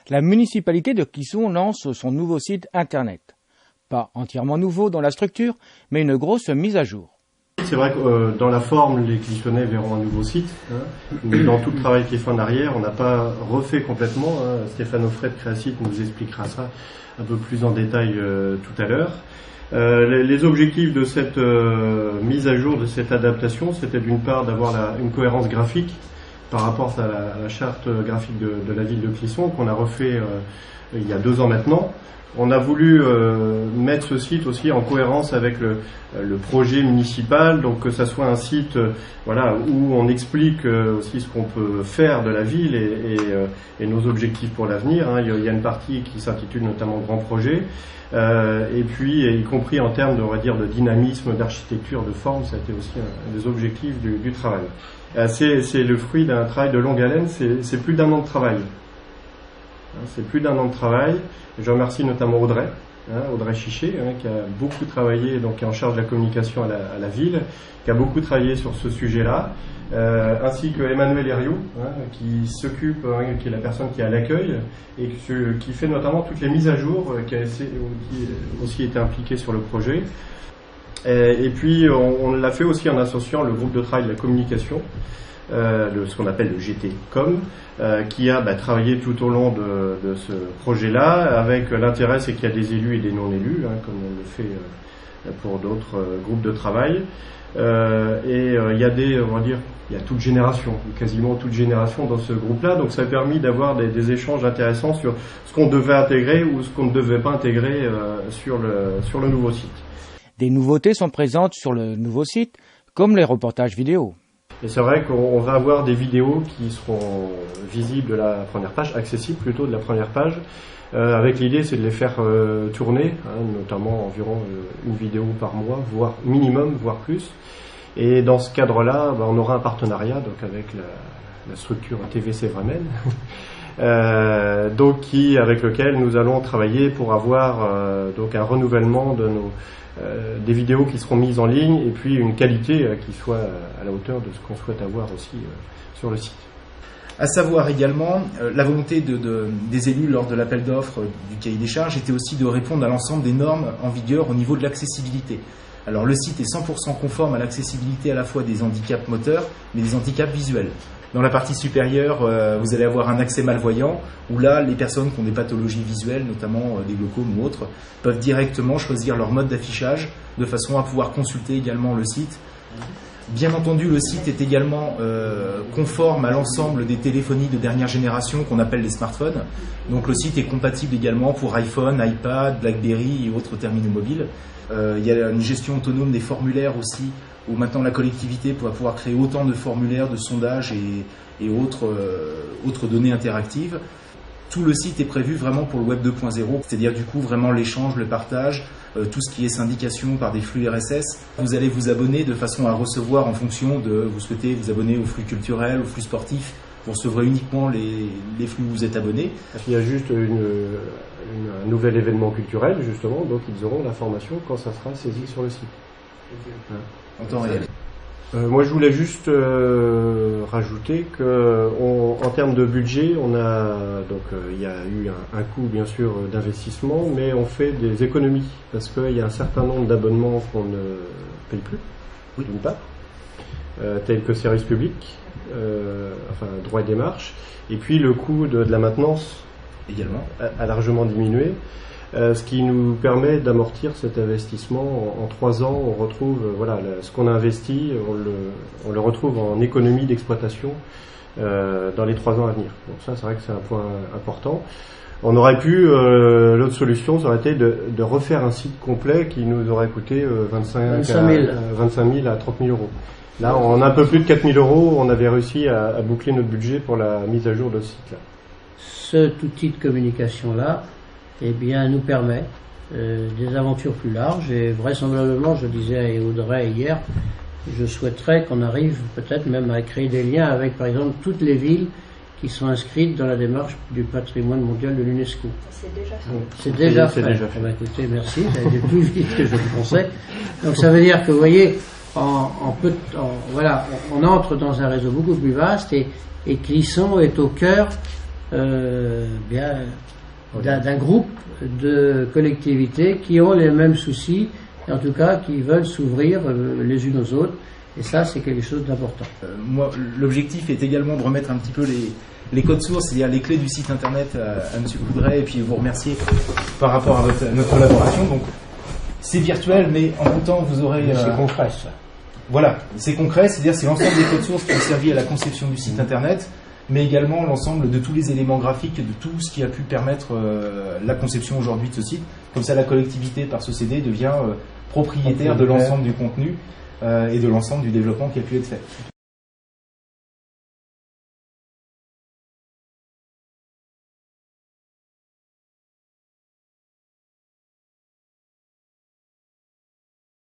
la municipalité de Clisson lance son nouveau site internet. Pas entièrement nouveau dans la structure, mais une grosse mise à jour. C'est vrai que dans la forme, les Clissonnais verront un nouveau site, mais dans tout le travail qui est fait en arrière, on n'a pas refait complètement. Stéphane Offray de Créasite nous expliquera ça un peu plus en détail tout à l'heure. Les objectifs de cette mise à jour, de cette adaptation, c'était d'une part d'avoir une cohérence graphique par rapport à la charte graphique de la ville de Clisson, qu'on a refait il y a 2 ans maintenant. On a voulu mettre ce site aussi en cohérence avec le projet municipal, donc que ça soit un site où on explique aussi ce qu'on peut faire de la ville et nos objectifs pour l'avenir. Il y a une partie qui s'intitule notamment Grand Projet, et puis y compris en termes de dynamisme, d'architecture, de forme, ça a été aussi un des objectifs du travail. C'est le fruit d'un travail de longue haleine, c'est plus d'1 an de travail. C'est plus d'1 an de travail. Je remercie notamment Audrey Chiché, qui a beaucoup travaillé, donc qui est en charge de la communication à la ville, qui a beaucoup travaillé sur ce sujet-là, ainsi que Emmanuel Herriot, qui s'occupe, qui est la personne qui est à l'accueil et qui fait notamment toutes les mises à jour, qui a aussi été impliqué sur le projet. Et puis on l'a fait aussi en associant le groupe de travail de la communication, ce qu'on appelle le GT.com, qui a travaillé tout au long de ce projet-là, avec l'intérêt c'est qu'il y a des élus et des non-élus, comme on le fait pour d'autres groupes de travail. Il y a il y a toute génération, quasiment toute génération dans ce groupe-là, donc ça a permis d'avoir des échanges intéressants sur ce qu'on devait intégrer ou ce qu'on ne devait pas intégrer sur le nouveau site. Des nouveautés sont présentes sur le nouveau site, comme les reportages vidéo. Et c'est vrai qu'on va avoir des vidéos qui seront visibles de la première page, accessibles plutôt de la première page, avec l'idée c'est de les faire tourner, notamment environ une vidéo par mois, voire minimum, voire plus. Et dans ce cadre-là, on aura un partenariat donc avec la structure TVC Vremen, avec lequel nous allons travailler pour avoir donc un renouvellement de des vidéos qui seront mises en ligne et puis une qualité qui soit à la hauteur de ce qu'on souhaite avoir aussi sur le site. À savoir également, la volonté des élus lors de l'appel d'offres du cahier des charges était aussi de répondre à l'ensemble des normes en vigueur au niveau de l'accessibilité. Alors le site est 100% conforme à l'accessibilité à la fois des handicaps moteurs mais des handicaps visuels. Dans la partie supérieure, vous allez avoir un accès malvoyant où là, les personnes qui ont des pathologies visuelles, notamment des glaucomes ou autres, peuvent directement choisir leur mode d'affichage de façon à pouvoir consulter également le site. Bien entendu, le site est également conforme à l'ensemble des téléphonies de dernière génération qu'on appelle les smartphones. Donc le site est compatible également pour iPhone, iPad, BlackBerry et autres terminaux mobiles. Il y a une gestion autonome des formulaires aussi, où maintenant la collectivité pourra pouvoir créer autant de formulaires, de sondages et autres données interactives. Tout le site est prévu vraiment pour le Web 2.0, c'est-à-dire du coup vraiment l'échange, le partage, tout ce qui est syndication par des flux RSS. Vous allez vous abonner de façon à recevoir en fonction de, vous souhaitez vous abonner au flux culturel, au flux sportif, vous recevrez uniquement les flux où vous êtes abonné. Il y a juste un nouvel événement culturel justement, donc ils auront l'information quand ça sera saisi sur le site. En temps réel. Moi, je voulais juste rajouter que, en termes de budget, il y a eu un coût bien sûr d'investissement, mais on fait des économies parce qu'il y a un certain nombre d'abonnements qu'on ne paye plus, d'une part, tels que services publics, droits et démarches, et puis le coût de la maintenance également a largement diminué. Ce qui nous permet d'amortir cet investissement en 3 ans. On retrouve ce qu'on a investi, on le retrouve en économie d'exploitation dans les 3 ans à venir. Donc ça, c'est vrai que c'est un point important. On aurait pu, l'autre solution, ça aurait été de refaire un site complet qui nous aurait coûté 25 000 à 30 000 euros. Là, en un peu plus de 4 000 euros, on avait réussi à boucler notre budget pour la mise à jour de ce site-là. Cet outil de communication-là, nous permet des aventures plus larges et vraisemblablement, je disais à Audrey hier, je souhaiterais qu'on arrive peut-être même à créer des liens avec par exemple toutes les villes qui sont inscrites dans la démarche du patrimoine mondial de l'UNESCO. C'est déjà fait. C'est déjà fait. Écoutez, merci, ça a été plus vite que je le pensais. Donc ça veut dire que vous voyez, on entre dans un réseau beaucoup plus vaste et Clisson est au cœur d'un groupe de collectivités qui ont les mêmes soucis, et en tout cas qui veulent s'ouvrir les unes aux autres. Et ça, c'est quelque chose d'important. Moi, l'objectif est également de remettre un petit peu les codes sources, c'est-à-dire les clés du site internet à M. Coudray, et puis vous remercier par rapport à notre collaboration. Donc, c'est virtuel, mais en même temps, vous aurez... c'est concret, ça. Voilà, c'est concret, c'est-à-dire c'est l'ensemble des codes sources qui ont servi à la conception du site internet, mais également l'ensemble de tous les éléments graphiques, de tout ce qui a pu permettre la conception aujourd'hui de ce site. Comme ça, la collectivité, par ce CD, devient propriétaire de l'ensemble du contenu et de l'ensemble du développement qui a pu être fait.